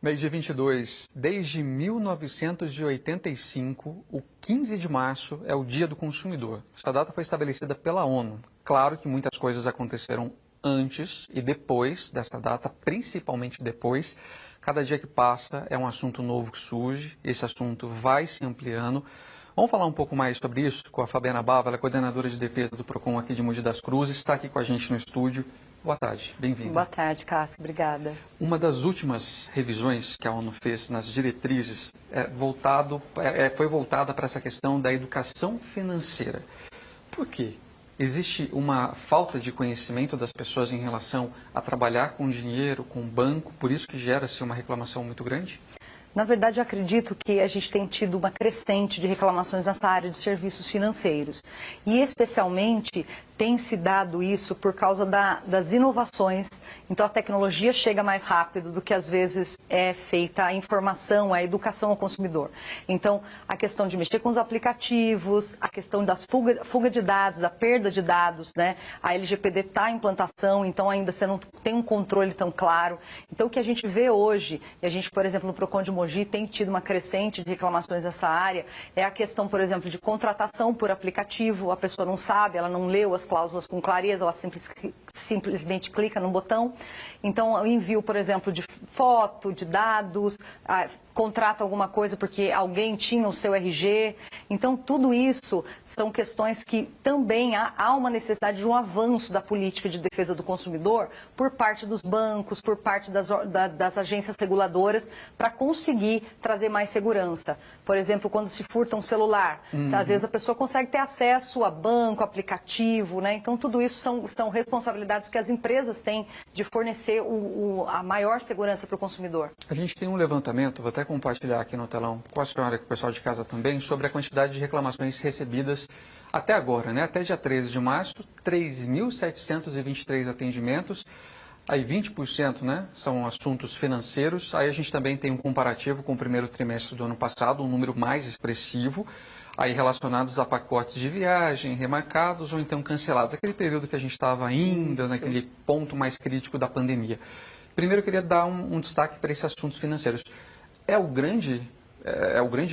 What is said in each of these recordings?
Mês de 22, desde 1985, o 15 de março é o Dia do Consumidor. Essa data foi estabelecida pela ONU. Claro que muitas coisas aconteceram antes e depois dessa data, principalmente depois. Cada dia que passa é um assunto novo que surge, esse assunto vai se ampliando. Vamos falar um pouco mais sobre isso com a Fabiana Bava, ela é coordenadora de defesa do PROCON aqui de Mogi das Cruzes, está aqui com a gente no estúdio. Boa tarde, bem-vinda. Boa tarde, Cássio, obrigada. Uma das últimas revisões que a ONU fez nas diretrizes foi voltada para essa questão da educação financeira. Por quê? Existe uma falta de conhecimento das pessoas em relação a trabalhar com dinheiro, com banco, por isso que gera-se uma reclamação muito grande? Na verdade, eu acredito que a gente tem tido uma crescente de reclamações nessa área de serviços financeiros. E, especialmente, tem se dado isso por causa das inovações. Então, a tecnologia chega mais rápido do que, às vezes, é feita a informação, a educação ao consumidor. Então, a questão de mexer com os aplicativos, a questão da fuga de dados, da perda de dados, né? A LGPD está em implantação, então ainda você não tem um controle tão claro. Então, o que a gente vê hoje, e a gente, por exemplo, no PROCON de Mogi tem tido uma crescente de reclamações nessa área, é a questão, por exemplo, de contratação por aplicativo. A pessoa não sabe, ela não leu as cláusulas com clareza, ela simplesmente clica no botão. Então, o envio, por exemplo, de foto, de dados, contrata alguma coisa porque alguém tinha o seu RG. Então, tudo isso são questões que também há uma necessidade de um avanço da política de defesa do consumidor por parte dos bancos, por parte das agências reguladoras, para conseguir trazer mais segurança. Por exemplo, quando se furta um celular, às vezes a pessoa consegue ter acesso a banco, aplicativo, né? Então, tudo isso são responsabilidades que as empresas têm de fornecer a maior segurança para o consumidor. A gente tem um levantamento, vou até compartilhar aqui no telão com a senhora e com o pessoal de casa também, sobre a quantidade de reclamações recebidas até agora, né? Até dia 13 de março, 3.723 atendimentos, aí 20%, né, são assuntos financeiros. Aí a gente também tem um comparativo com o primeiro trimestre do ano passado, um número mais expressivo, aí relacionados a pacotes de viagem, remarcados ou então cancelados, aquele período que a gente estava ainda naquele ponto mais crítico da pandemia. Primeiro eu queria dar um destaque para esses assuntos financeiros. É o grande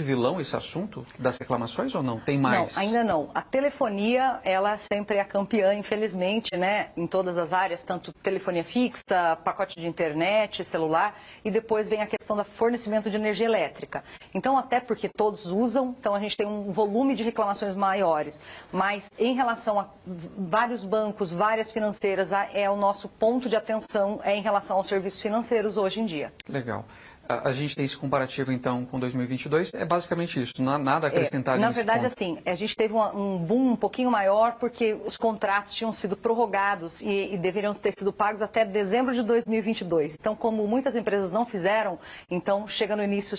vilão esse assunto das reclamações ou não? Tem mais? Não, ainda não. A telefonia, ela sempre é a campeã, infelizmente, né, em todas as áreas, tanto telefonia fixa, pacote de internet, celular, e depois vem a questão do fornecimento de energia elétrica. Então, até porque todos usam, então a gente tem um volume de reclamações maiores. Mas em relação a vários bancos, várias financeiras, é o nosso ponto de atenção em relação aos serviços financeiros hoje em dia. Legal. A gente tem esse comparativo, então, com 2022, é basicamente isso, não há nada a acrescentar Na nesse verdade, ponto. assim, a gente teve um boom um pouquinho maior porque os contratos tinham sido prorrogados e deveriam ter sido pagos até dezembro de 2022. Então, como muitas empresas não fizeram, então chegou no início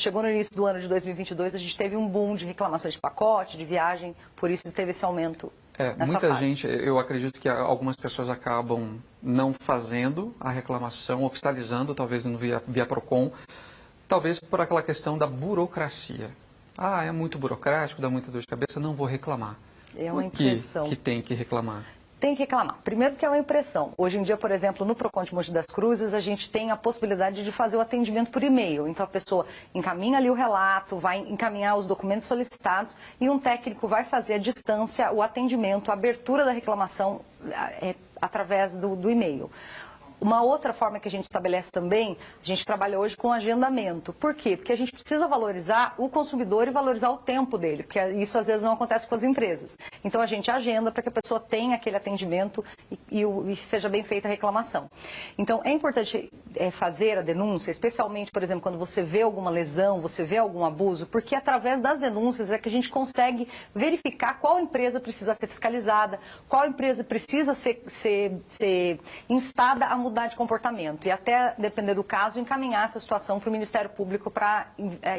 do ano de 2022, a gente teve um boom de reclamações de pacote, de viagem, por isso teve esse aumento. Muita gente, eu acredito que algumas pessoas acabam não fazendo a reclamação, oficializando, talvez via PROCON, talvez por aquela questão da burocracia. Ah, é muito burocrático, dá muita dor de cabeça, não vou reclamar. É uma impressão. Por que tem que reclamar? Tem que reclamar. Primeiro porque é uma impressão. Hoje em dia, por exemplo, no PROCON de Mogi das Cruzes, a gente tem a possibilidade de fazer o atendimento por e-mail. Então, a pessoa encaminha ali o relato, vai encaminhar os documentos solicitados e um técnico vai fazer à distância o atendimento, a abertura da reclamação através do e-mail. Uma outra forma que a gente estabelece também, a gente trabalha hoje com agendamento. Por quê? Porque a gente precisa valorizar o consumidor e valorizar o tempo dele, porque isso às vezes não acontece com as empresas. Então a gente agenda para que a pessoa tenha aquele atendimento e seja bem feita a reclamação. Então é importante fazer a denúncia, especialmente, por exemplo, quando você vê alguma lesão, você vê algum abuso, porque através das denúncias é que a gente consegue verificar qual empresa precisa ser fiscalizada, qual empresa precisa ser instada a mudar de comportamento e até, depender do caso, encaminhar essa situação para o Ministério Público para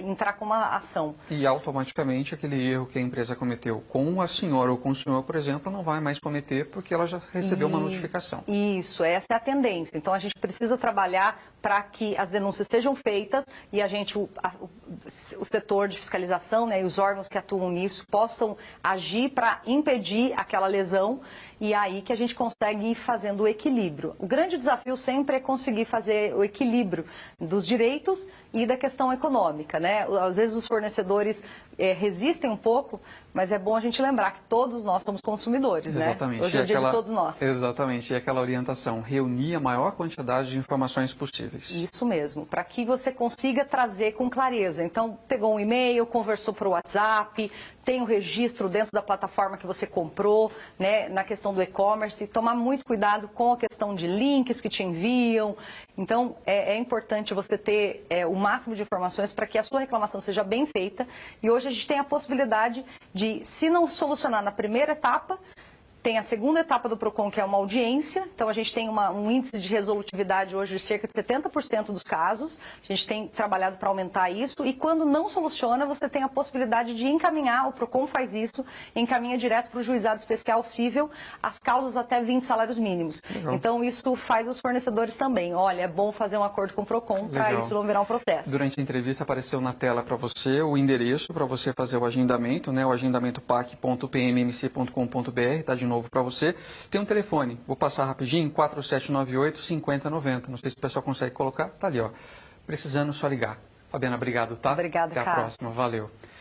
entrar com uma ação. E automaticamente aquele erro que a empresa cometeu com a senhora ou com o senhor, por exemplo, não vai mais cometer porque ela já recebeu uma notificação. Isso, essa é a tendência. Então a gente precisa trabalhar para que as denúncias sejam feitas e a gente, o setor de fiscalização, né, e os órgãos que atuam nisso possam agir para impedir aquela lesão, e aí que a gente consegue ir fazendo o equilíbrio. O grande desafio sempre é conseguir fazer o equilíbrio dos direitos e da questão econômica, né? Às vezes os fornecedores resistem um pouco, mas é bom a gente lembrar que todos nós somos consumidores, Exatamente. né? Hoje é o dia de todos nós. Exatamente, e aquela orientação, reunir a maior quantidade de informações possíveis. Isso mesmo, para que você consiga trazer com clareza. Então, pegou um e-mail, conversou por WhatsApp, tem o registro dentro da plataforma que você comprou, né, na questão do e-commerce, tomar muito cuidado com a questão de links que te enviam. Então, é importante você ter o máximo de informações para que a sua reclamação seja bem feita. E hoje a gente tem a possibilidade de, se não solucionar na primeira etapa, tem a segunda etapa do PROCON, que é uma audiência. Então, a gente tem um índice de resolutividade hoje de cerca de 70% dos casos. A gente tem trabalhado para aumentar isso. E quando não soluciona, você tem a possibilidade de encaminhar, o PROCON faz isso, encaminha direto para o juizado especial cível as causas até 20 salários mínimos. Legal. Então, isso faz os fornecedores também. Olha, é bom fazer um acordo com o PROCON para isso não virar um processo. Durante a entrevista apareceu na tela para você o endereço para você fazer o agendamento, né? O agendamento pac.pmmc.com.br, está de novo para você. Tem um telefone, vou passar rapidinho, 4798-5090. Não sei se o pessoal consegue colocar, tá ali, ó. Precisando, só ligar. Fabiana, obrigado, tá? Obrigada, Até a próxima, valeu.